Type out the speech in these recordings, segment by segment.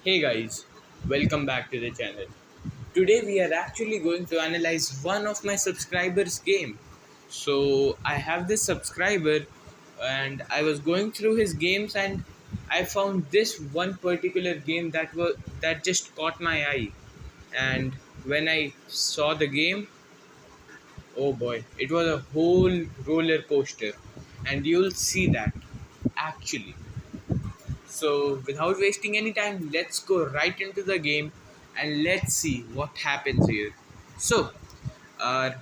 Hey guys, welcome back to the channel. Today we are actually going to analyze one of my subscribers' game. So I have this subscriber and I was going through his games and I found this one particular game that just caught my eye. And when I saw the game, oh boy, it was a whole roller coaster. And you'll see that actually. So, without wasting any time, let's go right into the game and let's see what happens here. So, our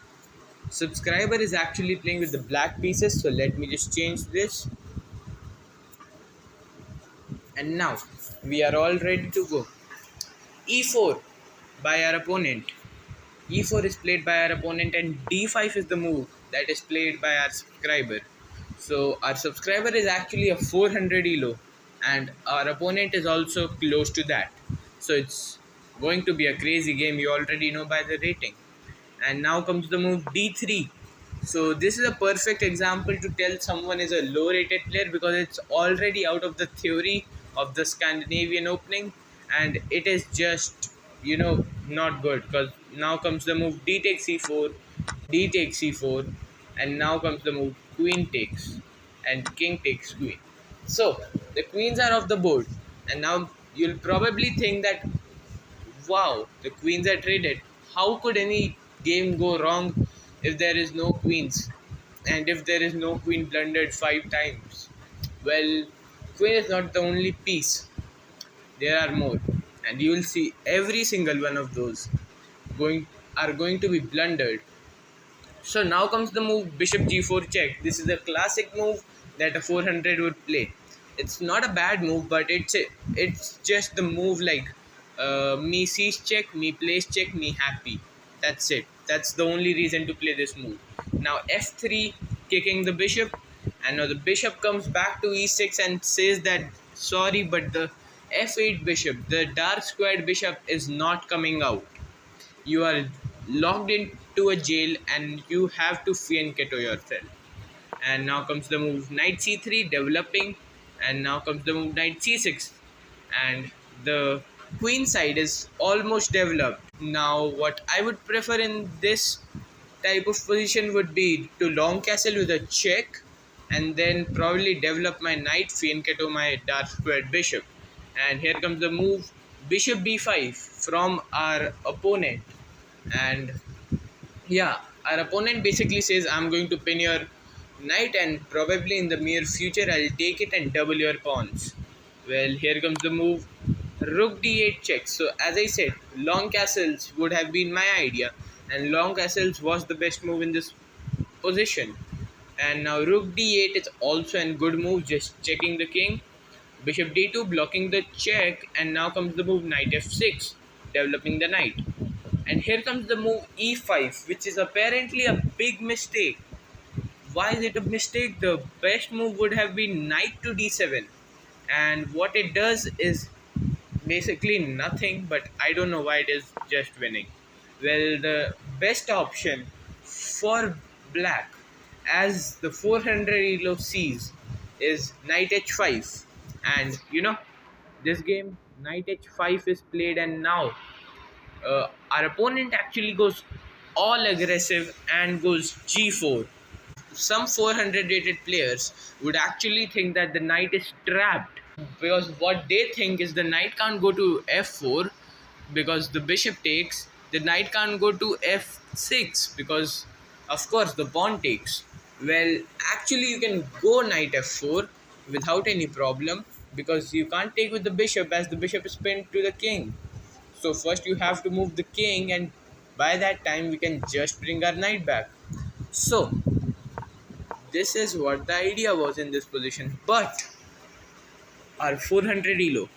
subscriber is actually playing with the black pieces. So, let me just change this. And now, we are all ready to go. E4 by our opponent. E4 is played by our opponent, and D5 is the move that is played by our subscriber. So, our subscriber is actually a 400 elo, and our opponent is also close to that. So, it's going to be a crazy game, you already know by the rating. And now comes the move D3. So, this is a perfect example to tell someone is a low rated player because it's already out of the theory of the Scandinavian opening, and it is just not good because now comes the move d takes c4, d takes c4, and now comes the move queen takes and king takes queen. So the queens are off the board, and now you'll probably think that wow, the queens are traded. How could any game go wrong if there is no queens and if there is no queen blundered 5 times? Well, queen is not the only piece, there are more, and you will see every single one of those going are going to be blundered. So now comes the move bishop g4 check. This is a classic move that a 400 would play. It's not a bad move, but it's just the move like me sees check, me plays check, me happy. That's it. That's the only reason to play this move. Now f3 kicking the bishop, and now the bishop comes back to e6 and says that sorry, but the f8 bishop, the dark squared bishop, is not coming out. You are locked into a jail and you have to fianchetto yourself. And now comes the move knight c3 developing, and now comes the move knight c6, and the queen side is almost developed. Now what I would prefer in this type of position would be to long castle with a check and then probably develop my knight, fianchetto my dark squared bishop. And here comes the move bishop b5 from our opponent. And yeah, our opponent basically says I'm going to pin your knight, and probably in the near future I'll take it and double your pawns. Well, here comes the move rook d8 check. So as I said, long castles would have been my idea, and long castles was the best move in this position. And now rook d8 is also a good move, just checking the king. Bishop d2 blocking the check, and now comes the move knight f6, developing the knight. And here comes the move e5, which is apparently a big mistake. Why is it a mistake? The best move would have been knight to d7. And what it does is basically nothing, but I don't know why it is just winning. Well, the best option for black, as the 400 elo sees, is knight h5. And this game, knight h5 is played, and now our opponent actually goes all aggressive and goes g4. Some 400 rated players would actually think that the knight is trapped, because what they think is the knight can't go to f4 because the bishop takes, the knight can't go to f6 because of course the pawn takes. Well, actually you can go knight f4 without any problem because you can't take with the bishop as the bishop is pinned to the king. So first you have to move the king, and by that time we can just bring our knight back. So this is what the idea was in this position, but our 400 elo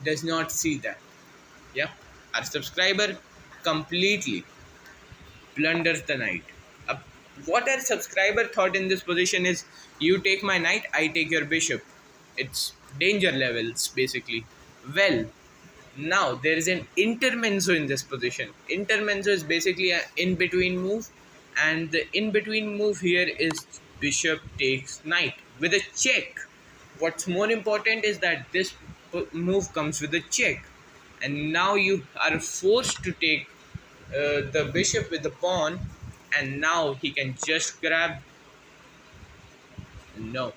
does not see that. Yeah, our subscriber completely blunders the knight. Uh, what our subscriber thought in this position is, you take my knight, I take your bishop. It's danger levels basically. Well, now there is an intermezzo in this position. Intermezzo is basically an in-between move, and the in-between move here is bishop takes knight with a check. What's more important is that this move comes with a check, and now you are forced to take the bishop with the pawn, and now he can just grab. No,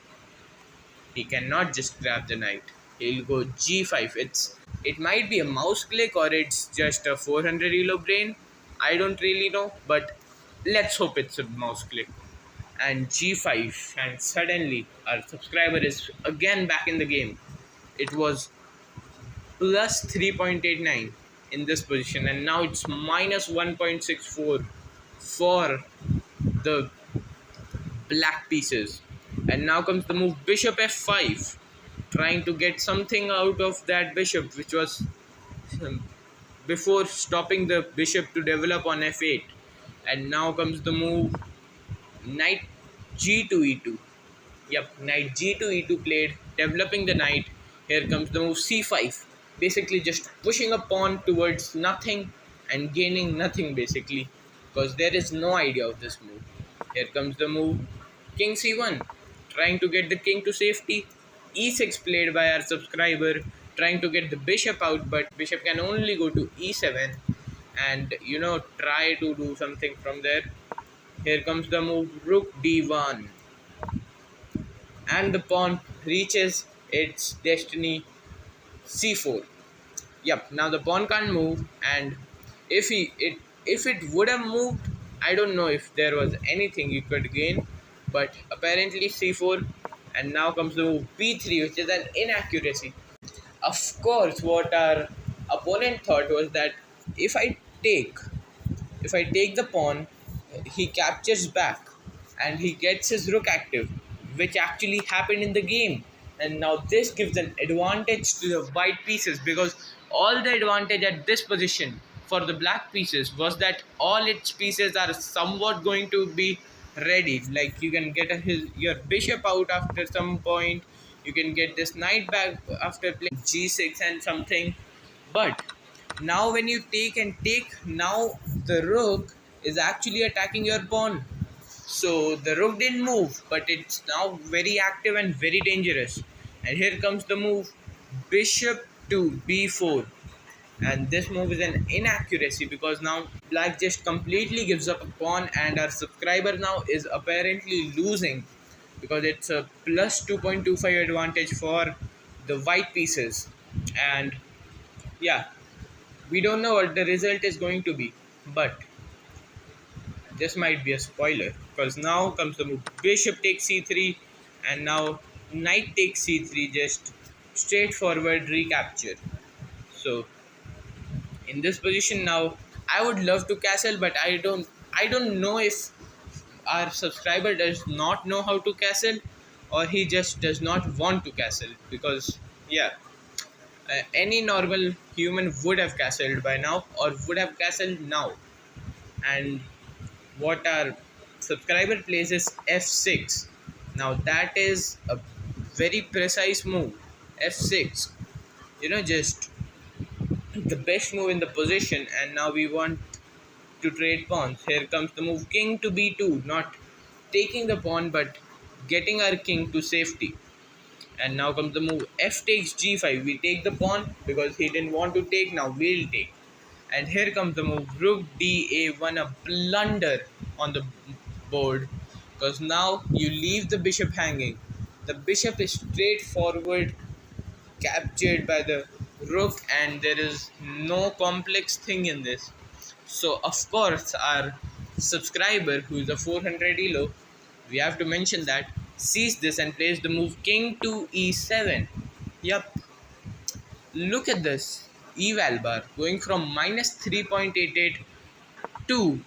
he cannot just grab the knight. He'll go g5. It might be a mouse click or it's just a 400 elo brain. I don't really know, but let's hope it's a mouse click. And g5, and suddenly our subscriber is again back in the game. It was plus 3.89 in this position, and now it's minus 1.64 for the black pieces. And now comes the move bishop f5, trying to get something out of that bishop, which was before stopping the bishop to develop on f8. And now comes the move knight g2 e2. Yep, knight g2 e2 played, developing the knight. Here comes the move c5, basically just pushing a pawn towards nothing and gaining nothing basically, because there is no idea of this move. Here comes the move king c1, trying to get the king to safety. e6 played by our subscriber, trying to get the bishop out, but bishop can only go to e7 and try to do something from there. Here comes the move rook d1, and the pawn reaches its destiny c4. Yep, now the pawn can't move, and if it would have moved, I don't know if there was anything you could gain, but apparently c4. And now comes the move b3, which is an inaccuracy. Of course, what our opponent thought was that if I take the pawn, he captures back and he gets his rook active, which actually happened in the game. And now this gives an advantage to the white pieces, because all the advantage at this position for the black pieces was that all its pieces are somewhat going to be ready. Like you can get your bishop out after some point, you can get this knight back after playing g6 and something. But now when you take, now the rook is actually attacking your pawn. So the rook didn't move, but it's now very active and very dangerous. And here comes the move bishop to b4. And this move is an inaccuracy, because now black just completely gives up a pawn, and our subscriber now is apparently losing, because it's a plus 2.25 advantage for the white pieces. And yeah, we don't know what the result is going to be, but this might be a spoiler, because now comes the move bishop takes c3, and now knight takes c3, just straightforward recapture. So in this position now, I would love to castle, but I don't know if our subscriber does not know how to castle, or he just does not want to castle, because yeah, any normal human would have castled by now, or would have castled now. And what our subscriber plays is f6. Now that is a very precise move. f6, just the best move in the position. And now we want to trade pawns. Here comes the move king to b2, not taking the pawn but getting our king to safety. And now comes the move f takes g5. We take the pawn because he didn't want to take, now we'll take. And here comes the move rook da1, a blunder on the board, because now you leave the bishop hanging. The bishop is straightforward captured by the rook, and there is no complex thing in this. So of course our subscriber, who is a 400 elo, we have to mention that, sees this and plays the move king to e7. Yup, look at this eval bar going from minus 3.88 to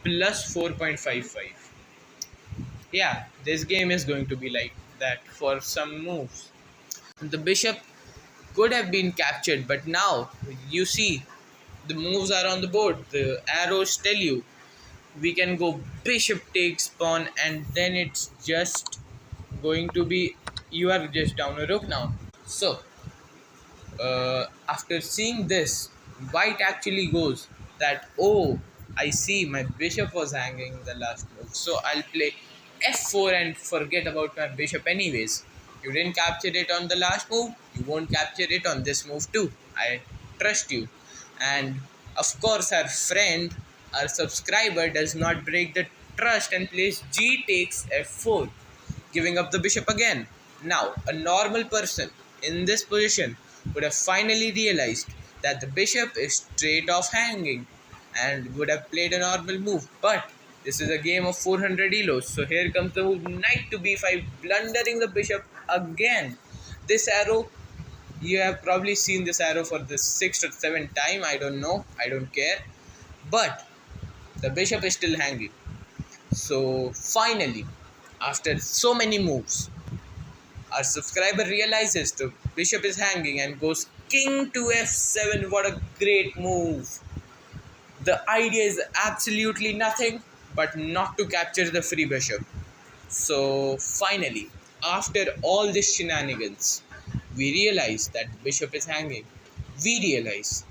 plus 4.55. Yeah, this game is going to be like that for some moves. The bishop could have been captured, but now you see the moves are on the board. The arrows tell you we can go bishop takes pawn, and then it's just going to be, you are just down a rook now. So after seeing this, white actually goes that, oh, I see my bishop was hanging the last move, so I'll play f4 and forget about my bishop anyways. You didn't capture it on the last move, you you won't capture it on this move too. I trust you. And of course, our friend, our subscriber does not break the trust and plays g takes f4, giving up the bishop again. Now, a normal person in this position would have finally realized that the bishop is straight off hanging and would have played a normal move. But this is a game of 400 elos, so here comes the move knight to b5, blundering the bishop again. This arrow, you have probably seen this arrow for the 6th or 7th time, I don't know, I don't care. But the bishop is still hanging. So finally, after so many moves, our subscriber realizes the bishop is hanging and goes king to f7. What a great move! The idea is absolutely nothing but not to capture the free bishop. So finally, after all this shenanigans, we realize that the bishop is hanging. We realize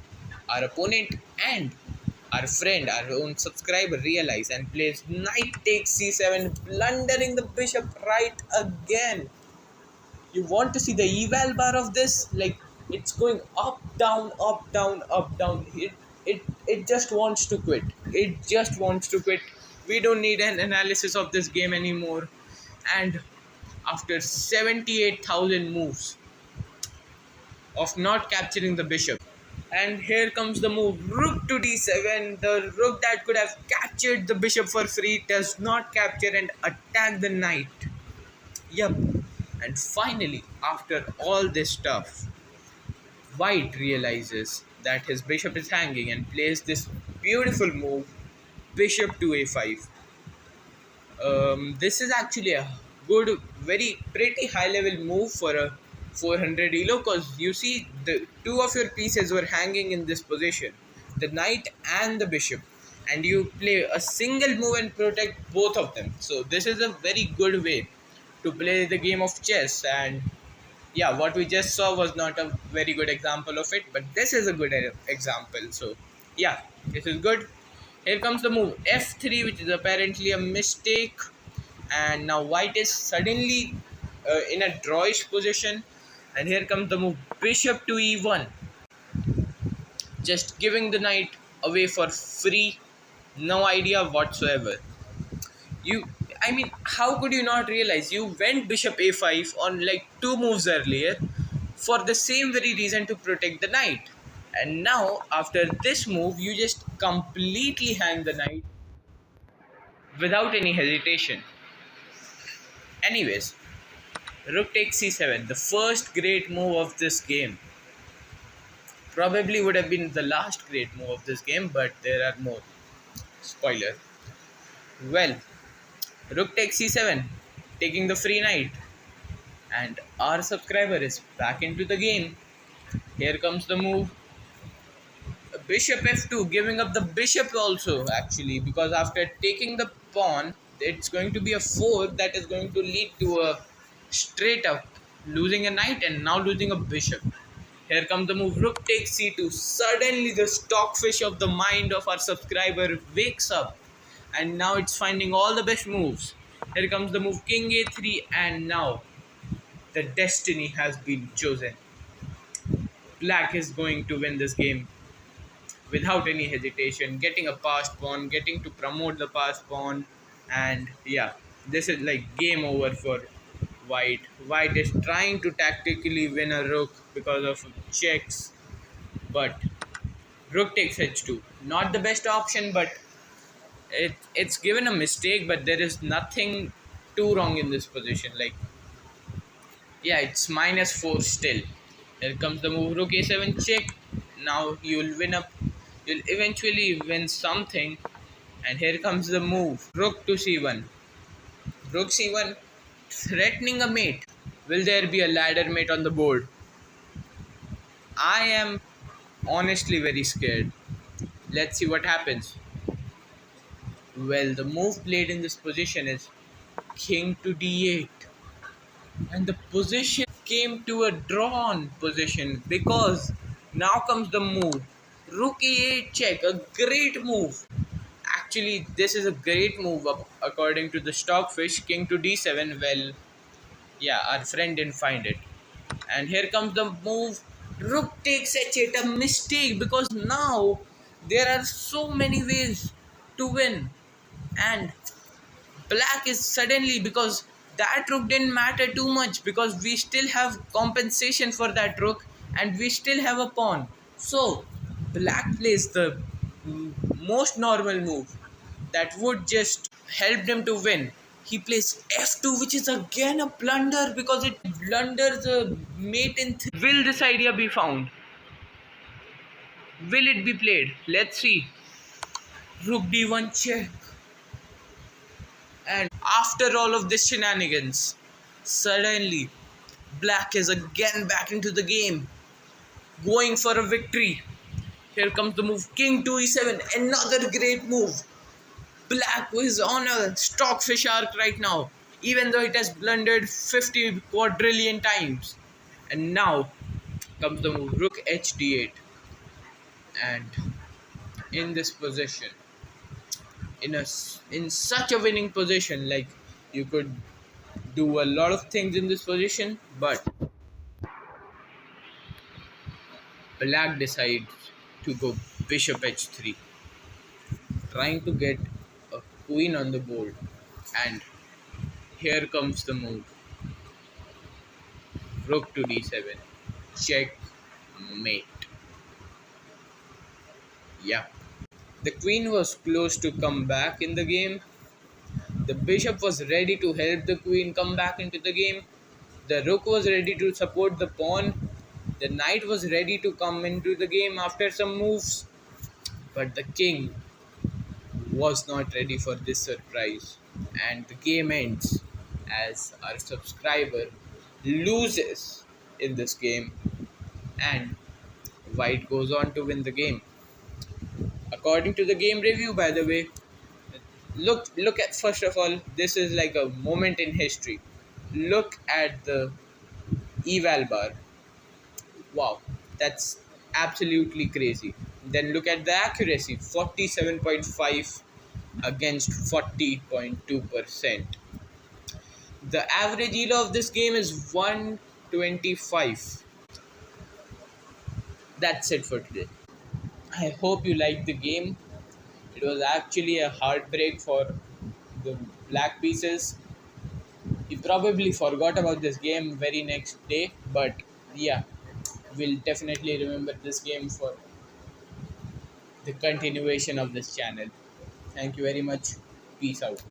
our opponent and our friend, our own subscriber, realize and plays knight takes c7, blundering the bishop right again. You want to see the eval bar of this? Like, it's going up down up down up down. It just wants to quit. It just wants to quit. We don't need an analysis of this game anymore. And after 78,000 moves of not capturing the bishop, and here comes the move rook to d7. The rook that could have captured the bishop for free does not capture and attack the knight. Yup. And finally, after all this stuff, White realizes that his bishop is hanging and plays this beautiful move, bishop to a5. This is actually a good, very pretty high level move for a 400 elo, because you see the two of your pieces were hanging in this position, the knight and the bishop, and you play a single move and protect both of them. So this is a very good way to play the game of chess. And yeah, what we just saw was not a very good example of it, but this is a good example. So yeah, this is good. Here comes the move f3, which is apparently a mistake, and now white is suddenly in a drawish position. And here comes the move bishop to e1, just giving the knight away for free. No idea whatsoever. You, I mean, how could you not realize? You went bishop a5 on like two moves earlier for the same very reason, to protect the knight. And now, after this move, you just completely hang the knight without any hesitation. Anyways, rook takes c7, the first great move of this game. Probably would have been the last great move of this game, but there are more. Spoiler. Well, rook takes c7, taking the free knight. And our subscriber is back into the game. Here comes the move bishop f2, giving up the bishop also, actually, because after taking the pawn, it's going to be a 4 that is going to lead to a straight up losing a knight and now losing a bishop. Here comes the move rook takes c2. Suddenly the stockfish of the mind of our subscriber wakes up, and now it's finding all the best moves. Here comes the move king a3, and now the destiny has been chosen. Black is going to win this game without any hesitation, getting a passed pawn, getting to promote the passed pawn, and yeah, this is like game over for white. White is trying to tactically win a rook because of checks, but rook takes h2. Not the best option, but it's given a mistake, but there is nothing too wrong in this position. Like, yeah, it's -4 still. Here comes the move rook a7 check. Now you'll win up. You'll eventually win something. And here comes the move rook to c1. Rook c1, threatening a mate. Will there be a ladder mate on the board? I am honestly very scared. Let's see what happens. Well, the move played in this position is king to d8. And the position came to a drawn position, because now comes the move rook e8 check, a great move. Actually, this is a great move according to the stockfish. King to d7. Well, yeah, our friend didn't find it. And here comes the move. Rook takes h8, a mistake, because now there are so many ways to win. And black is suddenly, because that rook didn't matter too much, because we still have compensation for that rook and we still have a pawn. So black plays the most normal move that would just help them to win. He plays f2, which is again a blunder, because it blunders the mate in will this idea be found? Will it be played? Let's see. Rook d1 check. And after all of this shenanigans, suddenly black is again back into the game, going for a victory. Here comes the move, king to e7, another great move. Black is on a stockfish arc right now, even though it has blundered 50 quadrillion times. And now comes the move, rook h d8. And in this position, in such a winning position, like, you could do a lot of things in this position, but black decides to go bishop h3, trying to get a queen on the board. And here comes the move, rook to d7, checkmate. Yeah, the queen was close to come back in the game. The bishop was ready to help the queen come back into the game. The rook was ready to support the pawn. The knight was ready to come into the game after some moves. But the king was not ready for this surprise. And the game ends as our subscriber loses in this game and white goes on to win the game. According to the game review, by the way, look at, first of all, this is like a moment in history. Look at the eval bar. Wow, that's absolutely crazy. Then look at the accuracy, 47.5 against 40.2%. The average elo of this game is 125. That's it for today. I hope you liked the game. It was actually a heartbreak for the black pieces. He probably forgot about this game very next day, but yeah, we'll definitely remember this game for the continuation of this channel. Thank you very much. Peace out.